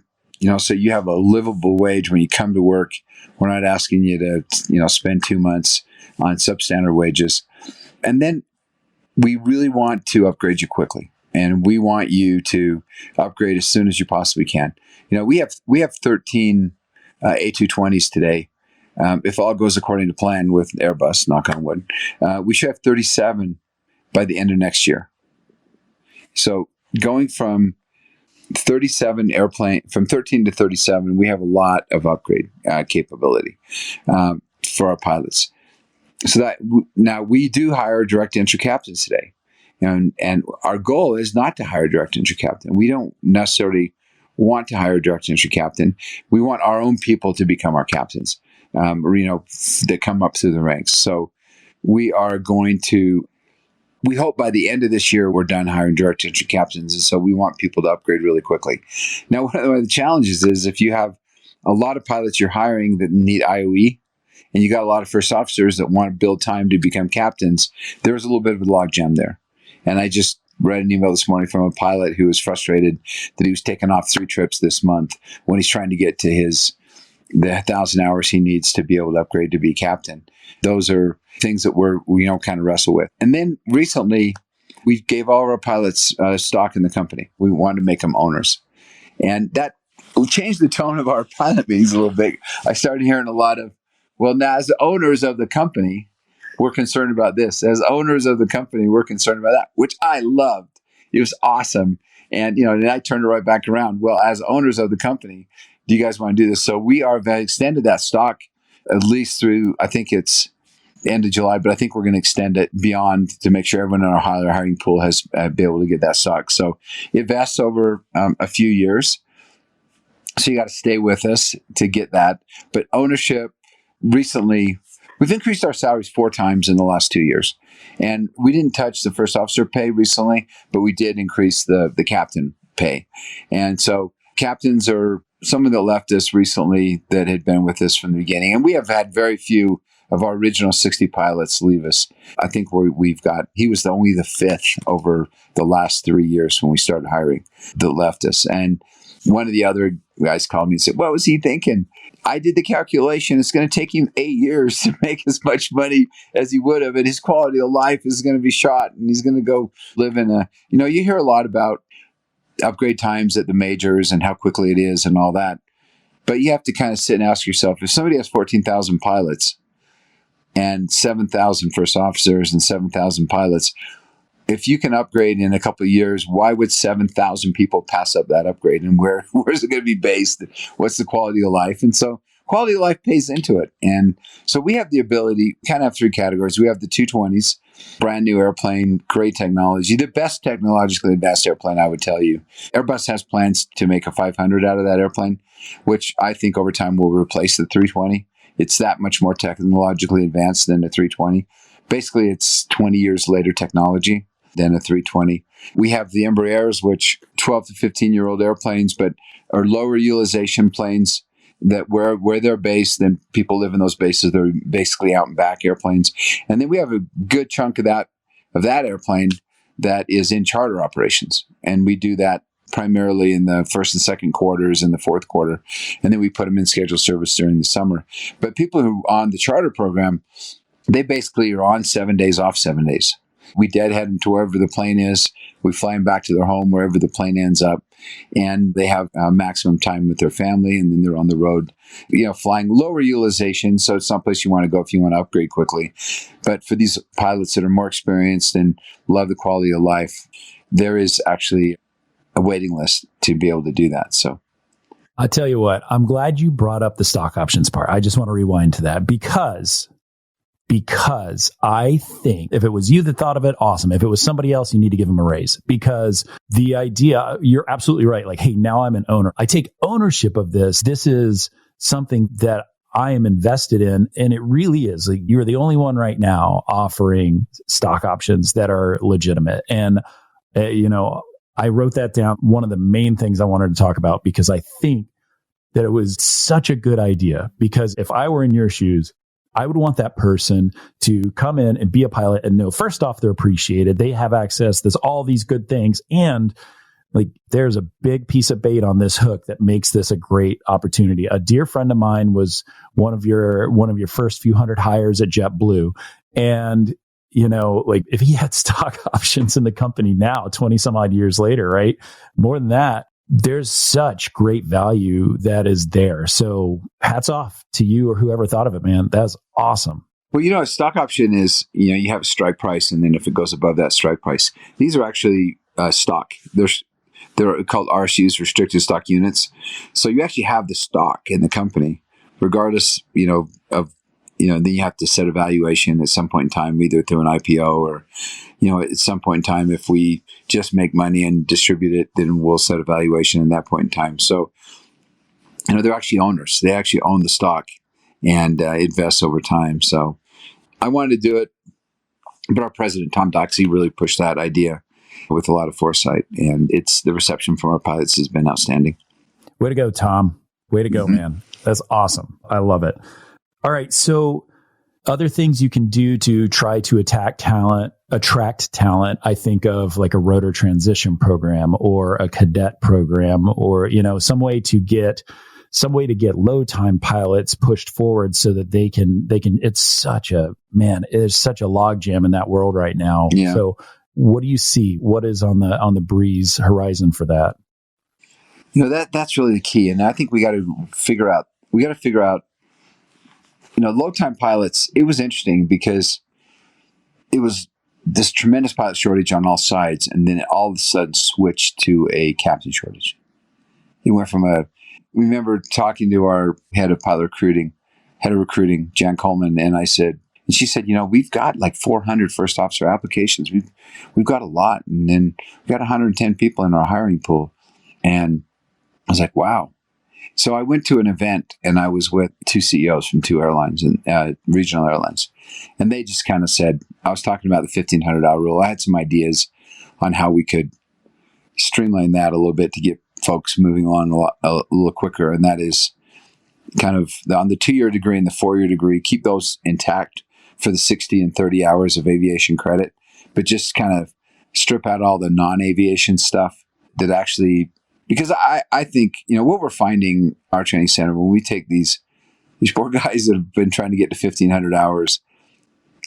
so you have a livable wage when you come to work. We're not asking you to, spend 2 months on substandard wages. And then we really want to upgrade you quickly. And we want you to upgrade as soon as you possibly can. We have 13 A220s today. If all goes according to plan with Airbus, knock on wood, we should have 37 by the end of next year. So going from 13 to 37, we have a lot of upgrade capability for our pilots. So that now we do hire direct entry captains today. And our goal is not to hire direct entry captain. We don't necessarily want to hire a direct entry captain. We want our own people to become our captains, that come up through the ranks. So we hope by the end of this year, we're done hiring direct entry captains. And so we want people to upgrade really quickly. Now, one of the challenges is if you have a lot of pilots you're hiring that need IOE, and you got a lot of first officers that want to build time to become captains, there's a little bit of a logjam there. And I just read an email this morning from a pilot who was frustrated that he was taking off 3 trips this month when he's trying to get to the 1,000 hours he needs to be able to upgrade to be captain. Those are things that we kind of wrestle with. And then recently, we gave all of our pilots stock in the company. We wanted to make them owners. And that changed the tone of our pilot meetings a little bit. I started hearing a lot of, well, now as the owners of the company, we're concerned about this. As owners of the company, we're concerned about that, which I loved. It was awesome. And, then I turned it right back around. Well, as owners of the company, do you guys want to do this? So we are extended that stock at least through, I think it's the end of July, but I think we're going to extend it beyond to make sure everyone in our hiring pool has be able to get that stock. So it vests over a few years. So you got to stay with us to get that. But ownership, recently, we've increased our salaries 4 times in the last 2 years. And we didn't touch the first officer pay recently, but we did increase the captain pay. And so captains are someone that left us recently that had been with us from the beginning. And we have had very few of our original 60 pilots leave us. I think he was only the 5th over the last 3 years when we started hiring that left us. And one of the other guys called me and said, what was he thinking? I did the calculation. It's going to take him 8 years to make as much money as he would have, and his quality of life is going to be shot, and he's going to go live in you hear a lot about upgrade times at the majors and how quickly it is and all that. But you have to kind of sit and ask yourself, if somebody has 14,000 pilots and 7,000 first officers and 7,000 pilots, if you can upgrade in a couple of years, why would 7,000 people pass up that upgrade? And where's it going to be based? What's the quality of life? And so quality of life pays into it. And so we have the ability, kind of have 3 categories. We have the 220s, brand new airplane, great technology, the best technologically advanced airplane, I would tell you. Airbus has plans to make a 500 out of that airplane, which I think over time will replace the 320. It's that much more technologically advanced than the 320. Basically, it's 20 years later technology than a 320. We have the Embraers, which 12 to 15-year-old airplanes, but are lower utilization planes that where they're based, then people live in those bases. They're basically out and back airplanes. And then we have a good chunk of that airplane that is in charter operations. And we do that primarily in the first and second quarters and the fourth quarter. And then we put them in scheduled service during the summer. But people who are on the charter program, they basically are on 7 days, off 7 days. We deadhead them to wherever the plane is. We fly them back to their home, wherever the plane ends up. And they have maximum time with their family, and then they're on the road, flying lower utilization. So it's someplace you want to go if you want to upgrade quickly. But for these pilots that are more experienced and love the quality of life, there is actually a waiting list to be able to do that. So I tell you what, I'm glad you brought up the stock options part. I just want to rewind to that because I think if it was you that thought of it, awesome. If it was somebody else, you need to give them a raise, because the idea, you're absolutely right. Like, hey, now I'm an owner. I take ownership of this. This is something that I am invested in. And it really is like, you're the only one right now offering stock options that are legitimate. And, I wrote that down. One of the main things I wanted to talk about, because I think that it was such a good idea, because if I were in your shoes, I would want that person to come in and be a pilot and know, first off, they're appreciated. They have access. There's all these good things. And like, there's a big piece of bait on this hook that makes this a great opportunity. A dear friend of mine was one of your first few hundred hires at JetBlue. And, like if he had stock options in the company now, 20 some odd years later, right? More than that, there's such great value that is there. So hats off to you or whoever thought of it, man. That's awesome. Well, a stock option is, you have a strike price, and then if it goes above that strike price, these are actually stock. They're called RSUs, restricted stock units. So you actually have the stock in the company, regardless, then you have to set a valuation at some point in time, either through an IPO or, at some point in time, if we just make money and distribute it, then we'll set a valuation at that point in time. So, they're actually owners. They actually own the stock and invest over time. So I wanted to do it, but our president, Tom Doxey, really pushed that idea with a lot of foresight. And the reception from our pilots has been outstanding. Way to go, Tom. Way to go, man. That's awesome. I love it. All right. So other things you can do to try to attract talent, I think of like a rotor transition program or a cadet program, or, some way to get low time pilots pushed forward so that they can, it's such a logjam in that world right now. Yeah. So what do you see? What is on the Breeze horizon for that? That's really the key. And I think we got to figure out, low time pilots. It was interesting because it was this tremendous pilot shortage on all sides. And then it all of a sudden switched to a captain shortage. It went from we remember talking to our head of recruiting, Jan Coleman. And she said, we've got like 400 first officer applications. We've got a lot. And then we've got 110 people in our hiring pool. And I was like, wow. So I went to an event and I was with two CEOs from two airlines, and regional airlines. And they just kind of said, I was talking about the 1,500-hour rule. I had some ideas on how we could streamline that a little bit to get folks moving on a little quicker. And that is kind of on the 2-year degree and the 4-year degree, keep those intact for the 60 and 30 hours of aviation credit, but just kind of strip out all the non-aviation stuff that actually, because I think, what we're finding our training center, when we take these poor guys that have been trying to get to 1,500 hours,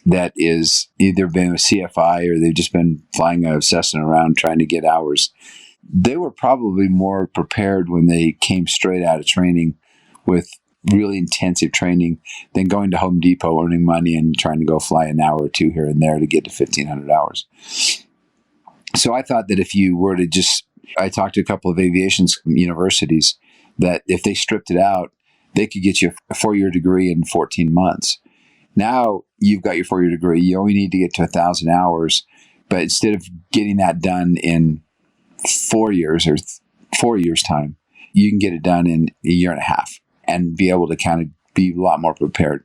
that is either been a CFI or they've just been flying a Cessna around trying to get hours. They were probably more prepared when they came straight out of training with really intensive training than going to Home Depot, earning money and trying to go fly an hour or two here and there to get to 1,500 hours. So I thought that if you were to I talked to a couple of aviation universities that if they stripped it out, they could get you a 4-year degree in 14 months. Now you've got your 4-year degree. You only need to get to 1,000 hours, but instead of getting that done in 4 years or 4 years time, you can get it done in a year and a half and be able to kind of be a lot more prepared.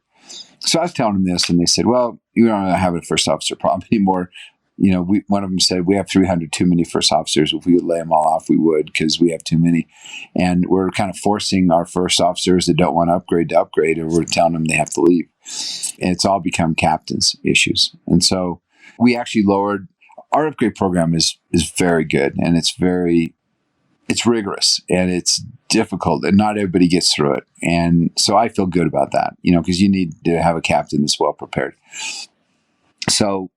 So I was telling them this, and they said, well, you don't have a first officer problem anymore. One of them said, we have 300 too many first officers. If we would lay them all off, we would, because we have too many. And we're kind of forcing our first officers that don't want to upgrade, or we're telling them they have to leave. And it's all become captains' issues. And so we actually lowered our upgrade program is very good, and it's rigorous, and it's difficult, and not everybody gets through it. And so I feel good about that, because you need to have a captain that's well prepared. So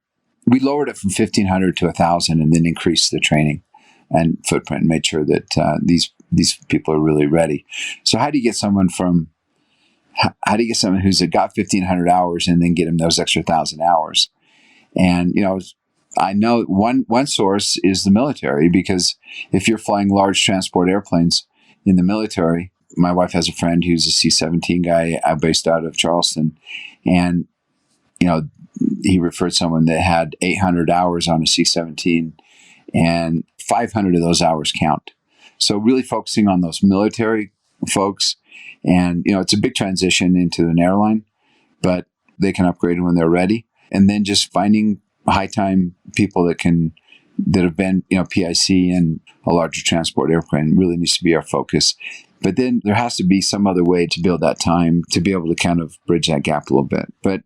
we lowered it from 1,500 to 1,000, and then increased the training and footprint, and made sure that these people are really ready. So how do you get someone who's got 1,500 hours and then get them those extra 1,000 hours? And I know one source is the military, because if you're flying large transport airplanes in the military, my wife has a friend who's a C-17 guy based out of Charleston, and he referred someone that had 800 hours on a C-17, and 500 of those hours count. So really focusing on those military folks, and it's a big transition into an airline, but they can upgrade when they're ready, and then just finding high time people that have been PIC and a larger transport airplane really needs to be our focus. But then there has to be some other way to build that time to be able to kind of bridge that gap a little bit. But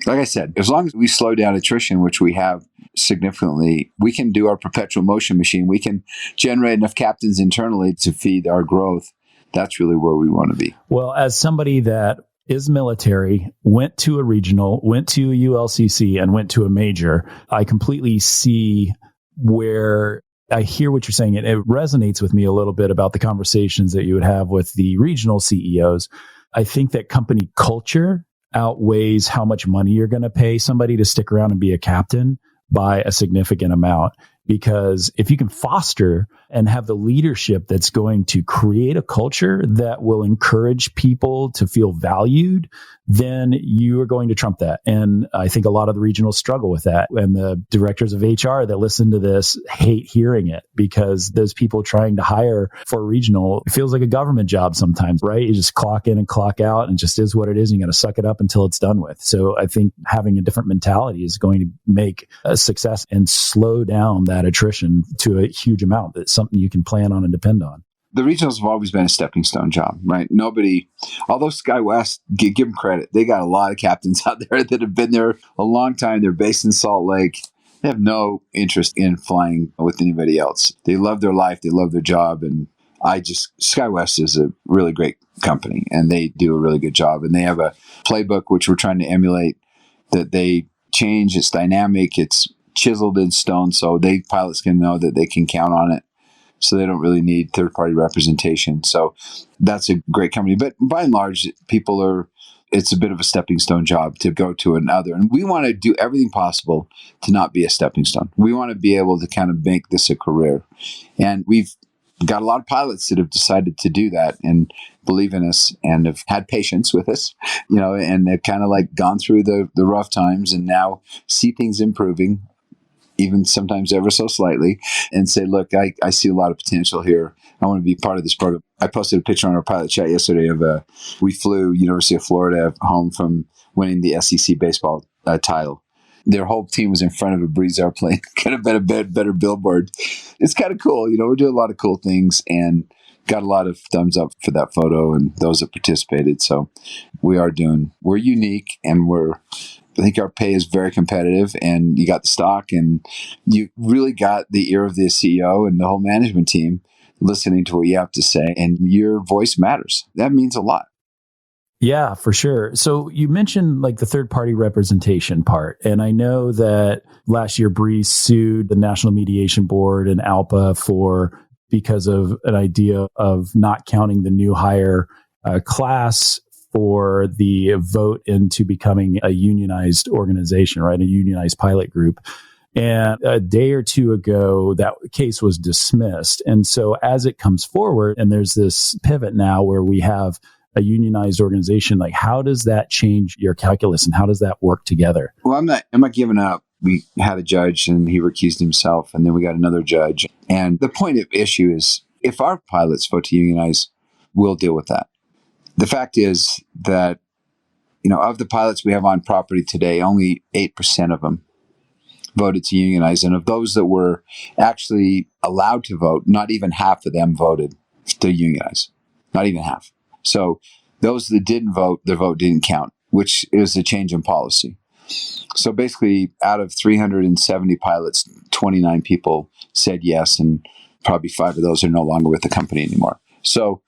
like I said, as long as we slow down attrition, which we have significantly, we can do our perpetual motion machine. We can generate enough captains internally to feed our growth. That's really where we want to be. Well, as somebody that is military, went to a regional, went to a ULCC, and went to a major, I completely see where I hear what you're saying. It resonates with me a little bit about the conversations that you would have with the regional CEOs. I think that company culture outweighs how much money you're going to pay somebody to stick around and be a captain by a significant amount. Because if you can foster and have the leadership that's going to create a culture that will encourage people to feel valued, then you are going to trump that. And I think a lot of the regionals struggle with that. And the directors of HR that listen to this hate hearing it, because those people trying to hire for a regional, it feels like a government job sometimes, right? You just clock in and clock out, and it just is what it is. And you got to suck it up until it's done with. So I think having a different mentality is going to make a success and slow down that attrition to a huge amount. That's something you can plan on and depend on. The regionals have always been a stepping stone job, right? Although SkyWest, give them credit. They got a lot of captains out there that have been there a long time. They're based in Salt Lake. They have no interest in flying with anybody else. They love their life. They love their job. And SkyWest is a really great company, and they do a really good job. And they have a playbook, which we're trying to emulate, that they change. It's dynamic. It's chiseled in stone, so pilots can know that they can count on it. So they don't really need third-party representation. So that's a great company. But by and large, it's a bit of a stepping stone job to go to another. And we want to do everything possible to not be a stepping stone. We want to be able to kind of make this a career. And we've got a lot of pilots that have decided to do that and believe in us and have had patience with us, and they've kind of like gone through the rough times and now see things improving, even sometimes ever so slightly, and say, look, I see a lot of potential here. I want to be part of this program. I posted a picture on our pilot chat yesterday of we flew University of Florida home from winning the SEC baseball title. Their whole team was in front of a Breeze airplane. Could have been a better billboard. It's kind of cool. We're doing a lot of cool things and got a lot of thumbs up for that photo and those that participated. So we're unique, and I think our pay is very competitive, and you got the stock, and you really got the ear of the CEO and the whole management team listening to what you have to say, and your voice matters. That means a lot. Yeah, for sure. So you mentioned like the third-party representation part, and I know that last year Breeze sued the National Mediation Board and ALPA because of an idea of not counting the new hire class for the vote into becoming a unionized organization, right? A unionized pilot group. And a day or two ago, that case was dismissed. And so as it comes forward, and there's this pivot now where we have a unionized organization, like how does that change your calculus and how does that work together? Well, I'm not giving up. We had a judge and he recused himself, and then we got another judge. And the point of issue is, if our pilots vote to unionize, we'll deal with that. The fact is that, of the pilots we have on property today, only 8% of them voted to unionize. And of those that were actually allowed to vote, not even half of them voted to unionize. Not even half. So those that didn't vote, their vote didn't count, which is a change in policy. So basically, out of 370 pilots, 29 people said yes, and probably 5 of those are no longer with the company anymore. So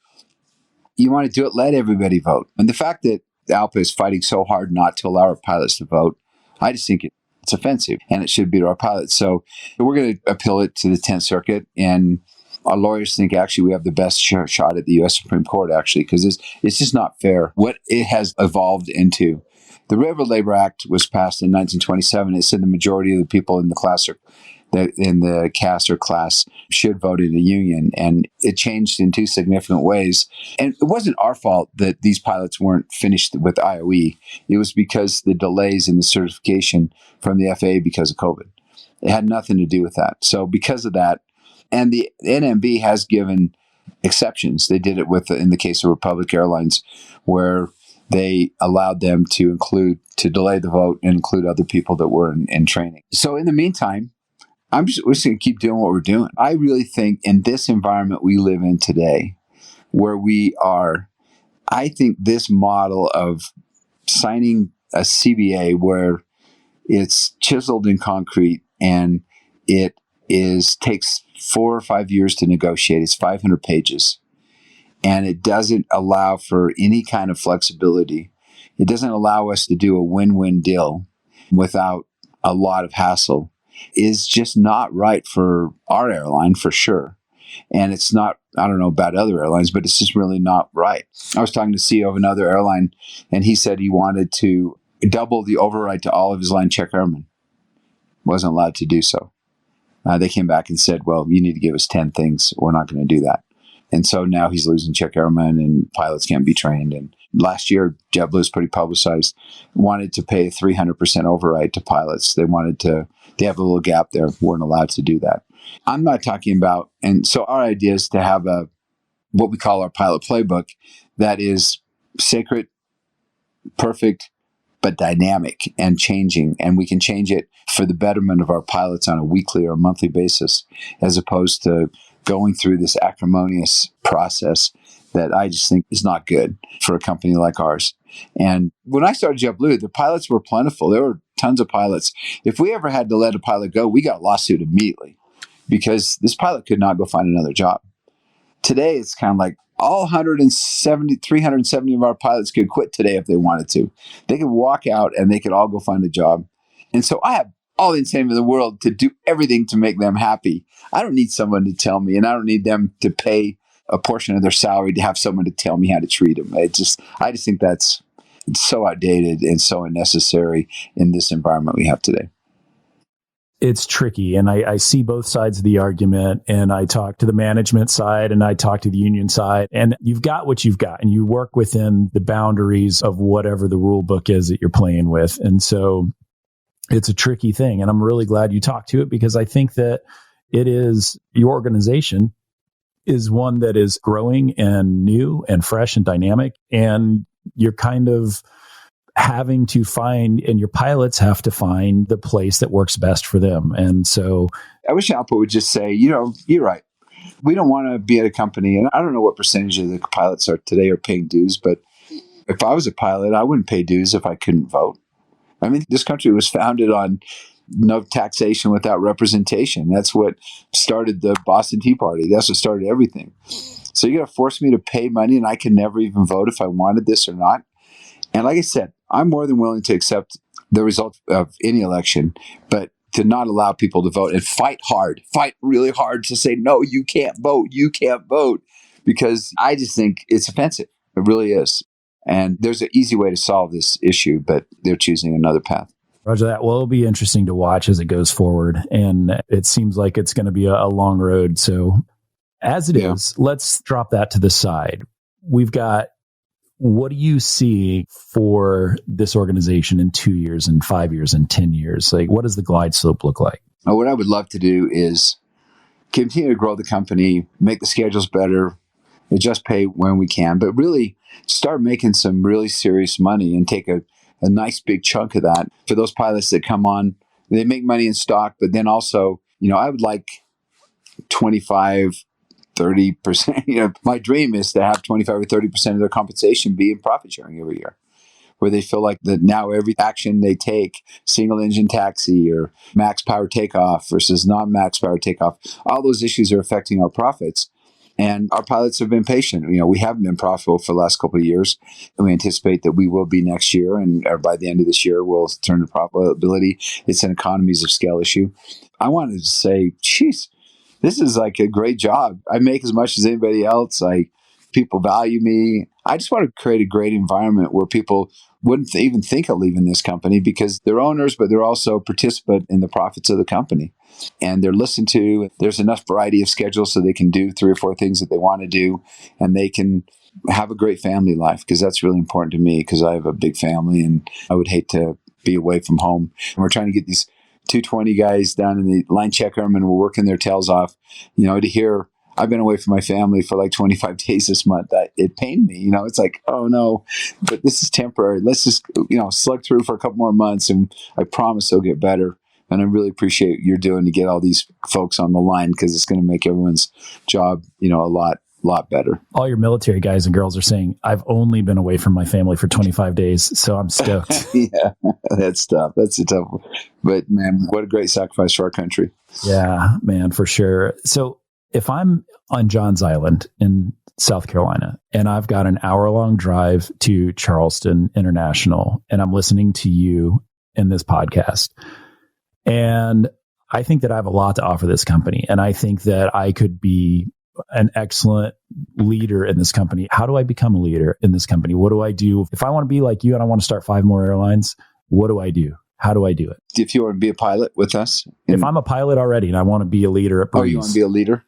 you want to do it, let everybody vote. And the fact that ALPA is fighting so hard not to allow our pilots to vote, I just think it's offensive, and it should be to our pilots. So we're going to appeal it to the 10th Circuit, and our lawyers think actually we have the best shot at the U.S. Supreme Court, actually, because it's just not fair what it has evolved into. The Railroad Labor Act was passed in 1927. It said the majority of the people in the class or in the caste or class should vote in a union. And it changed in two significant ways. And it wasn't our fault that these pilots weren't finished with IOE. It was because the delays in the certification from the FAA because of COVID. It had nothing to do with that. So because of that, and the NMB has given exceptions. They did it in the case of Republic Airlines, where they allowed them to delay the vote and include other people that were in training. So in the meantime, we're just going to keep doing what we're doing. I really think in this environment we live in today, where we are, I think this model of signing a CBA where it's chiseled in concrete and it takes 4 or 5 years to negotiate. It's 500 pages. And it doesn't allow for any kind of flexibility. It doesn't allow us to do a win-win deal without a lot of hassle. Is just not right for our airline, for sure. And it's not, I don't know about other airlines, but it's just really not right. I was talking to the CEO of another airline, and he said he wanted to double the override to all of his line check airmen. Wasn't allowed to do so. They came back and said, well, you need to give us 10 things. We're not going to do that. And so now he's losing check airmen and pilots can't be trained. And last year, JetBlue was pretty publicized, wanted to pay 300% override to pilots. They have a little gap there, weren't allowed to do that. I'm not talking about, and so our idea is to have what we call our pilot playbook that is sacred, perfect, but dynamic and changing. And we can change it for the betterment of our pilots on a weekly or monthly basis, as opposed to going through this acrimonious process that I just think is not good for a company like ours. And when I started JetBlue, the pilots were plentiful. There were tons of pilots. If we ever had to let a pilot go, we got a lawsuit immediately because this pilot could not go find another job. Today, it's kind of like all 370 of our pilots could quit today if they wanted to. They could walk out and they could all go find a job. And so I have all the incentive in the world to do everything to make them happy. I don't need someone to tell me, and I don't need them to pay a portion of their salary to have someone to tell me how to treat them. I just think it's so outdated and so unnecessary in this environment we have today. It's tricky. And I see both sides of the argument, and I talk to the management side and I talk to the union side, and you've got what you've got and you work within the boundaries of whatever the rule book is that you're playing with. And so it's a tricky thing. And I'm really glad you talked to it, because I think that your organization is one that is growing and new and fresh and dynamic. And you're kind of having to find, and your pilots have to find the place that works best for them. And so I wish Alpo would just say, you're right. We don't want to be at a company, and I don't know what percentage of the pilots are today are paying dues, but if I was a pilot, I wouldn't pay dues if I couldn't vote. I mean, this country was founded on no taxation without representation. That's what started the Boston Tea Party. That's what started everything. So you're going to force me to pay money and I can never even vote if I wanted this or not? And like I said, I'm more than willing to accept the result of any election, but to not allow people to vote and fight really hard to say, no, you can't vote, because I just think it's offensive. It really is. And there's an easy way to solve this issue, but they're choosing another path. Roger that. Well, it'll be interesting to watch as it goes forward. And it seems like it's going to be a long road. So as it is, let's drop that to the side. What do you see for this organization in 2 years and 5 years and 10 years? Like, what does the glide slope look like? What I would love to do is continue to grow the company, make the schedules better, adjust pay when we can, but really start making some really serious money and take a nice big chunk of that for those pilots that come on. They make money in stock, but then also, I would like 25, 30%. My dream is to have 25 or 30% of their compensation be in profit sharing every year, where they feel like that now every action they take, single engine taxi or max power takeoff versus non-max power takeoff, all those issues are affecting our profits. And our pilots have been patient. We haven't been profitable for the last couple of years. And we anticipate that we will be next year. And by the end of this year, we'll turn to profitability. It's an economies of scale issue. I wanted to say, geez, this is like a great job. I make as much as anybody else. People value me. I just want to create a great environment where people wouldn't even think of leaving this company because they're owners, but they're also participant in the profits of the company. And they're listened to. There's enough variety of schedules so they can do 3 or 4 things that they want to do, and they can have a great family life, because that's really important to me, because I have a big family and I would hate to be away from home. And we're trying to get these 220 guys down in the line check room, and we're working their tails off, to hear I've been away from my family for like 25 days this month. It pained me. It's like, oh no, but this is temporary. Let's just, slug through for a couple more months, and I promise it'll get better. And I really appreciate what you're doing to get all these folks on the line, because it's going to make everyone's job, a lot better. All your military guys and girls are saying, I've only been away from my family for 25 days, so I'm stoked. Yeah, that's tough. That's a tough one. But man, what a great sacrifice for our country. Yeah, man, for sure. So if I'm on Johns Island in South Carolina and I've got an hour-long drive to Charleston International and I'm listening to you in this podcast, and I think that I have a lot to offer this company, and I think that I could be an excellent leader in this company. How do I become a leader in this company? What do I do? If I want to be like you and I want to start 5 more airlines, what do I do? How do I do it? If you want to be a pilot with us. If I'm a pilot already and I want to be a leader at Breeze. Oh, you want to be a leader?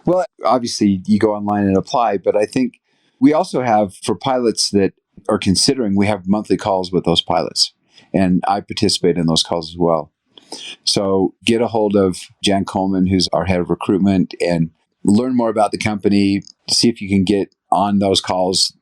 Well, obviously you go online and apply, but I think we also have, for pilots that are considering, we have monthly calls with those pilots, and I participate in those calls as well. So get a hold of Jan Coleman, who's our head of recruitment, and learn more about the company, see if you can get on those calls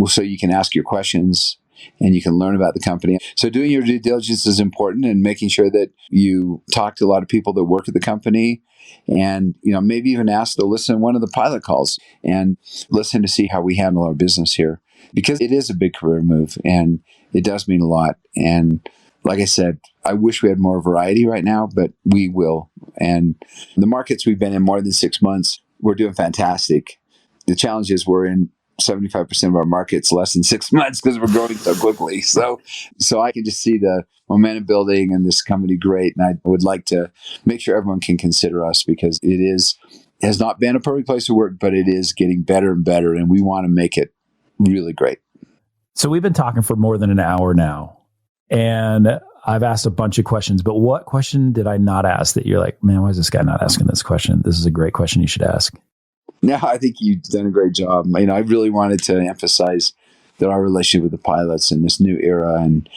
so you can ask your questions and you can learn about the company. So doing your due diligence is important, and making sure that you talk to a lot of people that work at the company, and maybe even ask to listen to one of the pilot calls and listen to see how we handle our business here, because it is a big career move and it does mean a lot. And like I said, I wish we had more variety right now, but we will. And the markets we've been in more than 6 months, we're doing fantastic. The challenge is we're in 75% of our markets less than 6 months because we're growing so quickly. So I can just see the momentum building and this company great. And I would like to make sure everyone can consider us, because it has not been a perfect place to work, but it is getting better and better. And we want to make it really great. So we've been talking for more than an hour now, and I've asked a bunch of questions, but what question did I not ask that you're like, man, why is this guy not asking this question? This is a great question you should ask. No, I think you've done a great job. I really wanted to emphasize that our relationship with the pilots in this new era and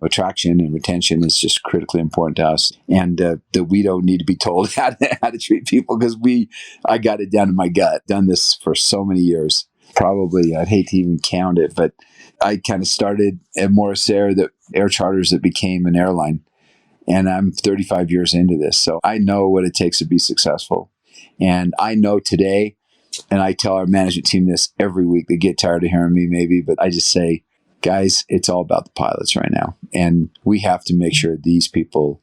attraction and retention is just critically important to us, and that we don't need to be told how to treat people, because I got it down in my gut. Done this for so many years. Probably, I'd hate to even count it, but I kind of started at Morris Air, the air charters that became an airline. And I'm 35 years into this. So I know what it takes to be successful. And I know today, and I tell our management team this every week, they get tired of hearing me maybe, but I just say, guys, it's all about the pilots right now. And we have to make sure these people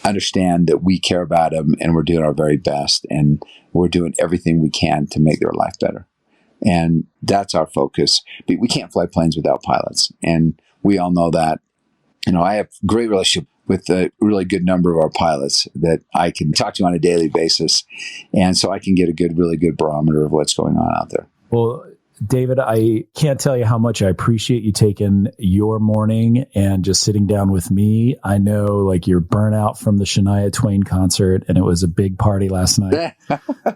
understand that we care about them, and we're doing our very best, and we're doing everything we can to make their life better. And that's our focus. But we can't fly planes without pilots. And we all know that. I have a great relationship with a really good number of our pilots that I can talk to on a daily basis. And so I can get a really good barometer of what's going on out there. Well, David, I can't tell you how much I appreciate you taking your morning and just sitting down with me. I know like you're burnt out from the Shania Twain concert, and it was a big party last night.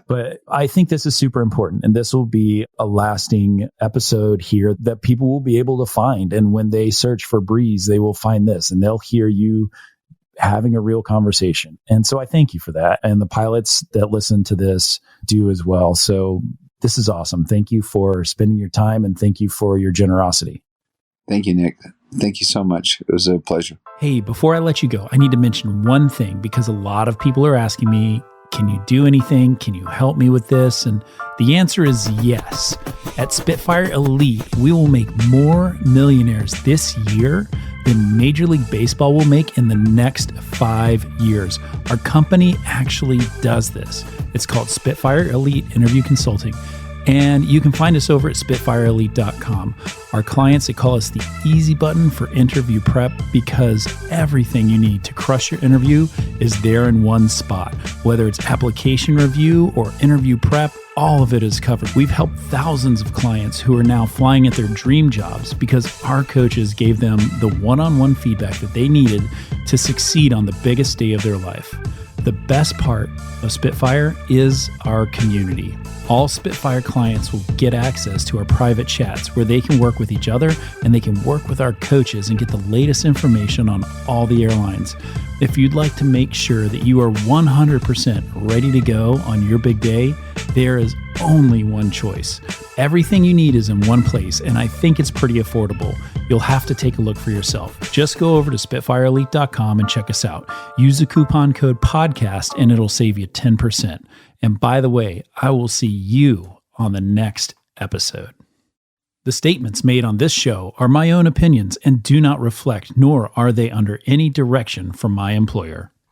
But I think this is super important, and this will be a lasting episode here that people will be able to find. And when they search for Breeze, they will find this, and they'll hear you having a real conversation. And so I thank you for that. And the pilots that listen to this do as well. So this is awesome. Thank you for spending your time, and thank you for your generosity. Thank you, Nick. Thank you so much. It was a pleasure. Hey, before I let you go, I need to mention one thing, because a lot of people are asking me, can you do anything? Can you help me with this? And the answer is yes. At Spitfire Elite, we will make more millionaires this year than Major League Baseball will make in the next 5 years. Our company actually does this. It's called Spitfire Elite Interview Consulting, and you can find us over at spitfireelite.com. Our clients, they call us the easy button for interview prep, because everything you need to crush your interview is there in one spot. Whether it's application review or interview prep, all of it is covered. We've helped thousands of clients who are now flying at their dream jobs because our coaches gave them the one-on-one feedback that they needed to succeed on the biggest day of their life. The best part of Spitfire is our community. All Spitfire clients will get access to our private chats where they can work with each other and they can work with our coaches and get the latest information on all the airlines. If you'd like to make sure that you are 100% ready to go on your big day, there is only one choice. Everything you need is in one place, and I think it's pretty affordable. You'll have to take a look for yourself. Just go over to SpitfireElite.com and check us out. Use the coupon code podcast and it'll save you 10%. And by the way, I will see you on the next episode. The statements made on this show are my own opinions and do not reflect, nor are they under any direction from my employer.